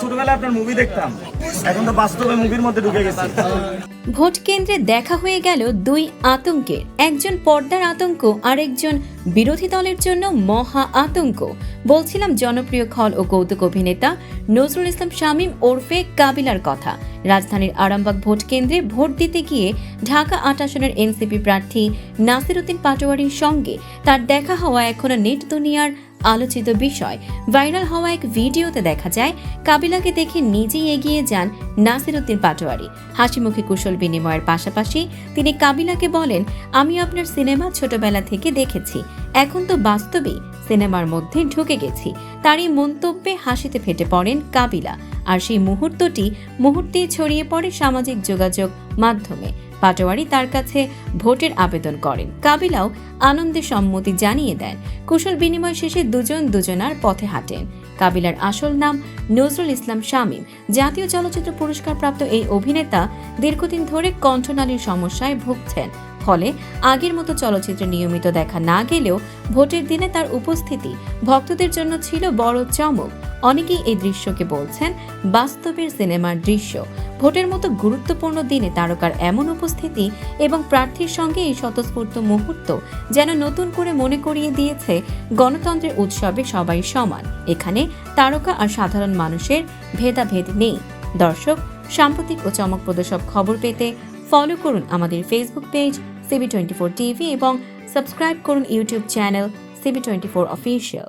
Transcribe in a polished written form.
ছোটবেলায় আপনার মুভি দেখতাম, এখন তো বাস্তবে মুভির মধ্যে ঢুকে গেছি। ভোট কেন্দ্রে দেখা হয়ে গেল দুই আতঙ্কের, একজন পর্দার আতঙ্ক আর একজন বিরোধী দলের জন্য মহা আতঙ্ক। বলছিলাম জনপ্রিয় খল ও কৌতুক অভিনেতা নজরুল ইসলাম শামীম ওরফে কাবিলার কথা। রাজধানীর আরামবাগ ভোট কেন্দ্রে ভোট দিতে গিয়ে ঢাকা ৮ আসনের এনসিপি প্রার্থী নাসির উদ্দিন পাটোয়ারির সঙ্গে তার দেখা হওয়া এখনো নেট দুনিয়ার আলোচিত বিষয়। ভাইরাল হওয়া এক ভিডিওতে দেখা যায় কাবিলাকে দেখে নিজেই এগিয়ে যান নাসির উদ্দিন পাটোয়ারি। হাসিমুখে কুশল বিনিময়ের পাশাপাশি তিনি কাবিলাকে বলেন, আমি আপনার সিনেমা ছোটবেলা থেকে দেখেছি, এখন তো বাস্তবেই সিনেমার মধ্যে ঢুকে গেছি। তার এই মন্তব্যে হাসিতে ফেটে পড়েন কাবিলা, আর সেই মুহূর্তেই ছড়িয়ে পড়ে সামাজিক যোগাযোগ মাধ্যমে। পাটোয়ারি তার কাছে ভোটের আবেদন করেন, কাবিলাও আনন্দে সম্মতি জানিয়ে দেন। কুশল বিনিময় শেষে দুজনার পথে হাঁটেন। কাবিলার আসল নাম নজরুল ইসলাম শামীম। জাতীয় চলচ্চিত্র পুরস্কার প্রাপ্ত এই অভিনেতা দীর্ঘদিন ধরে কণ্ঠনালীর সমস্যায় ভুগছেন। ফলে আগের মতো চলচ্চিত্রে নিয়মিত দেখা না গেলেও ভোটের দিনে তার উপস্থিতি ভক্তদের জন্য ছিল বড় চমক। অনেকেই এই দৃশ্যকে বলছেন বাস্তবের সিনেমার দৃশ্য। ভোটের মতো গুরুত্বপূর্ণ দিনে তারকার এমন উপস্থিতি এবং প্রার্থীর সঙ্গে এই স্বতঃস্ফূর্ত মুহূর্ত যেন নতুন করে মনে করিয়ে দিয়েছে গণতন্ত্রের উৎসবে সবাই সমান। এখানে তারকা আর সাধারণ মানুষের ভেদাভেদ নেই। দর্শক, সাম্প্রতিক ও চমকপ্রদ সব খবর পেতে ফলো করুন আমাদের ফেসবুক পেজ CB24 TV এবং সাবস্ক্রাইব করুন ইউটিউব চ্যানেল CB24 অফিসিয়াল।